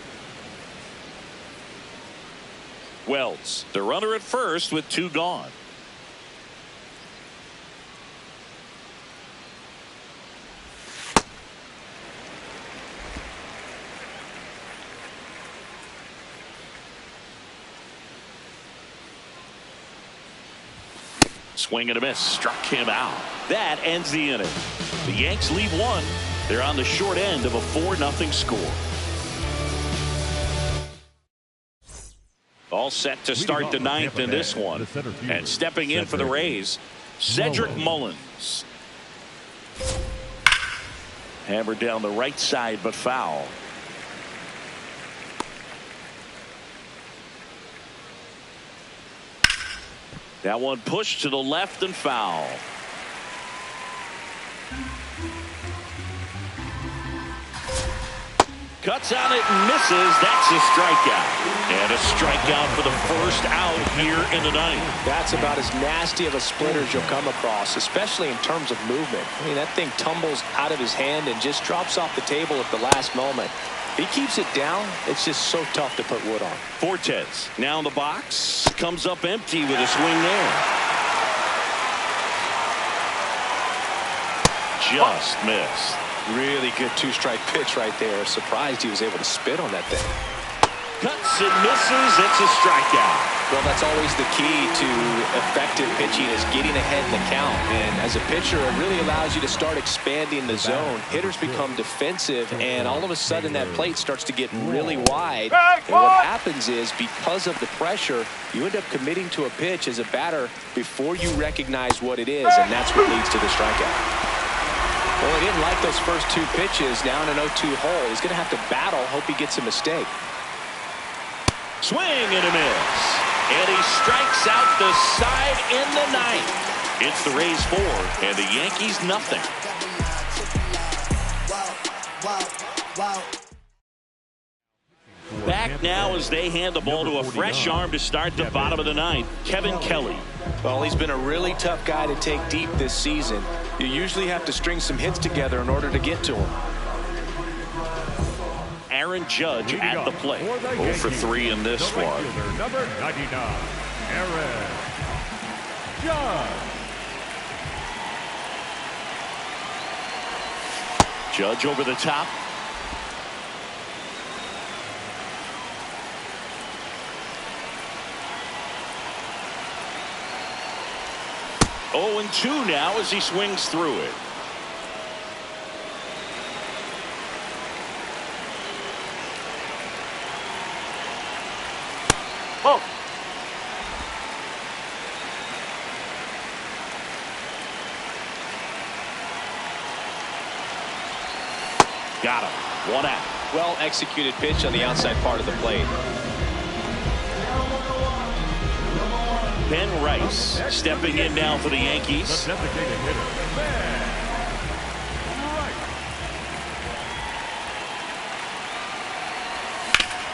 S1: Wells, the runner at first with 2 gone. Swing and a miss, struck him out. That ends the inning. The Yanks leave 1. They're on the short end of a 4-0 score. All set to start the 9th in this one. And stepping in for the Rays, Cedric Mullins. Hammered down the right side, but foul. That one pushed to the left and foul. Cuts on it and misses. That's a strikeout. And a strikeout for the first out here in the 9th.
S2: That's about as nasty of a splitter as you'll come across, especially in terms of movement. I mean, that thing tumbles out of his hand and just drops off the table at the last moment. He keeps it down. It's just so tough to put wood on.
S1: Fortes now in the box. Comes up empty with a swing there. Just missed.
S2: Really good 2-strike pitch right there. Surprised he was able to spit on that thing.
S1: Cuts and misses. It's a strikeout.
S2: Well, that's always the key to effective pitching, is getting ahead in the count. And as a pitcher, it really allows you to start expanding the zone. Hitters become defensive, and all of a sudden that plate starts to get really wide. And what happens is, because of the pressure, you end up committing to a pitch as a batter before you recognize what it is, and that's what leads to the strikeout. Well, he didn't like those first 2 pitches down an 0-2 hole. He's going to have to battle, hope he gets a mistake.
S1: Swing and a miss. And he strikes out the side in the 9th. It's the Rays 4 and the Yankees nothing. Back now as they hand the ball to a fresh arm to start the bottom of the 9th, Kevin Kelly.
S2: Well, he's been a really tough guy to take deep this season. You usually have to string some hits together in order to get to him.
S1: Aaron Judge at the plate. 0 for 3 in this one.
S3: Number 99, Aaron Judge.
S1: Judge over the top. Oh, and 2 now as he swings through it.
S4: Oh.
S1: Got him. 1 out.
S2: Well executed pitch on the outside part of the plate.
S1: Ben Rice stepping in now for the Yankees.
S3: The designated hitter, Ben Rice.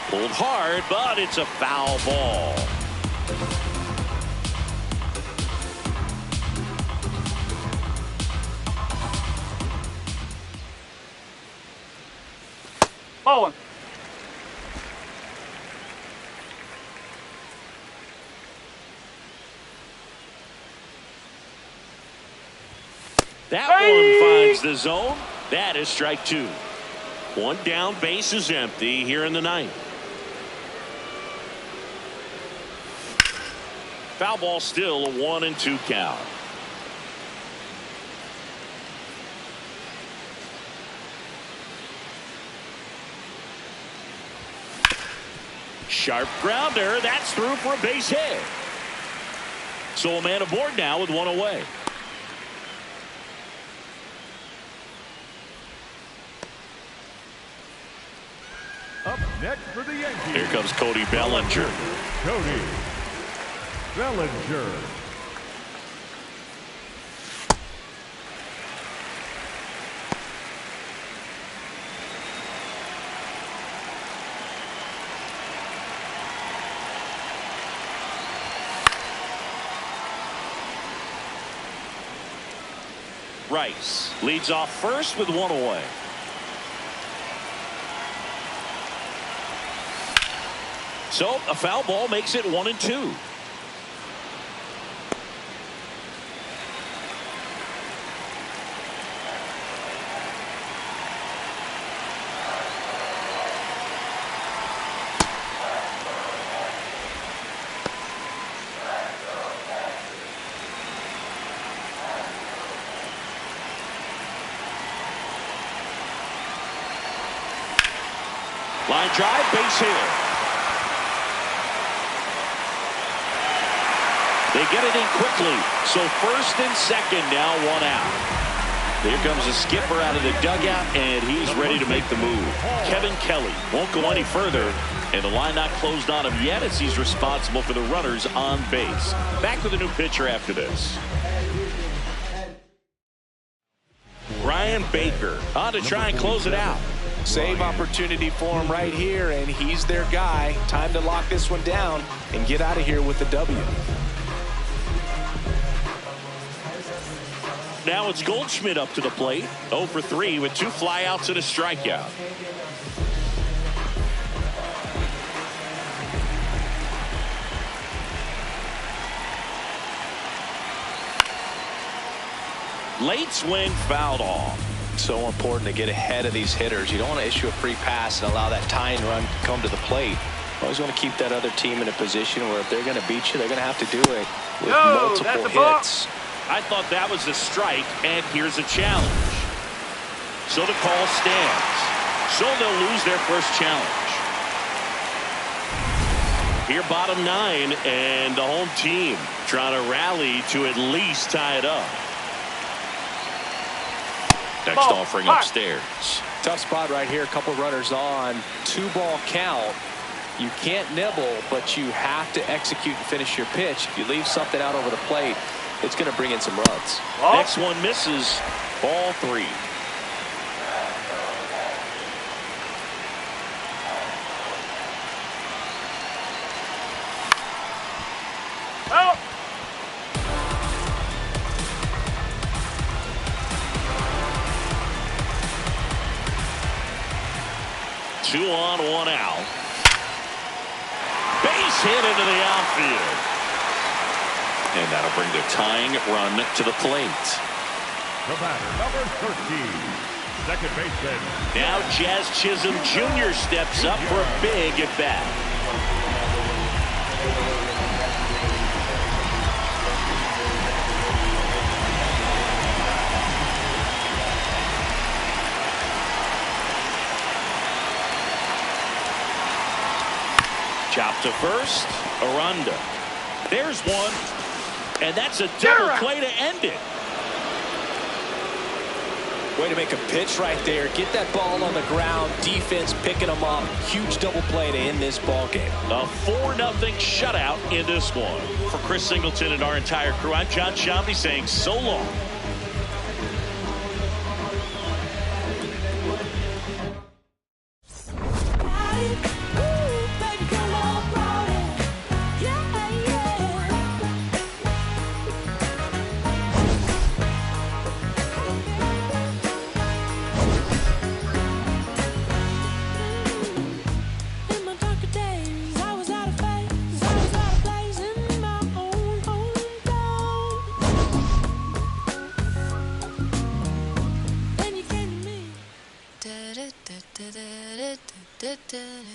S1: Pulled hard, but it's a foul ball.
S4: Ball 1.
S1: That one finds the zone. That is strike 2. 1 down, base is empty here in the 9th. Foul ball, still a 1-2 count. Sharp grounder. That's through for a base hit. So a man aboard now with 1 away.
S3: Up next for the Yankees.
S1: Here comes Cody Bellinger.
S3: Cody Bellinger.
S1: Rice leads off first with one away. So a foul ball makes it 1-2. Line drive, base hit. They get it in quickly. So first and second, now one out. Here comes the skipper out of the dugout, and he's ready to make the move. Kevin Kelly won't go any further, and the line not closed on him yet as he's responsible for the runners on base. Back with a new pitcher after this. Brian Baker on to try and close it out.
S2: Save opportunity for him right here, and he's their guy. Time to lock this one down and get out of here with the W.
S1: Now it's Goldschmidt up to the plate. 0 for 3 with 2 flyouts and a strikeout. Late swing fouled off.
S2: So important to get ahead of these hitters. You don't want to issue a free pass and allow that tying run to come to the plate. You always want to keep that other team in a position where if they're going to beat you, they're going to have to do it with multiple hits.
S1: I thought that was a strike, and here's a challenge. So the call stands. So they'll lose their first challenge. Here bottom 9, and the home team trying to rally to at least tie it up. Next offering upstairs.
S2: Tough spot right here. A couple runners on. 2-ball count. You can't nibble, but you have to execute and finish your pitch. If you leave something out over the plate, it's going to bring in some runs.
S1: Next one misses. Ball 3.
S4: Out.
S1: Two on, one out. Base hit into the outfield. And that'll bring the tying run to the plate.
S3: The batter, number 13, second baseman.
S1: Now Jazz Chisholm Jr. steps up for a big at bat. Chop to first. Aranda. There's one. And that's a double play to end it.
S2: Way to make a pitch right there. Get that ball on the ground. Defense picking them up. Huge double play to end this ball game.
S1: A 4-0 shutout in this one. For Chris Singleton and our entire crew, I'm John Shambi saying so long.
S6: Da da da da da da da da.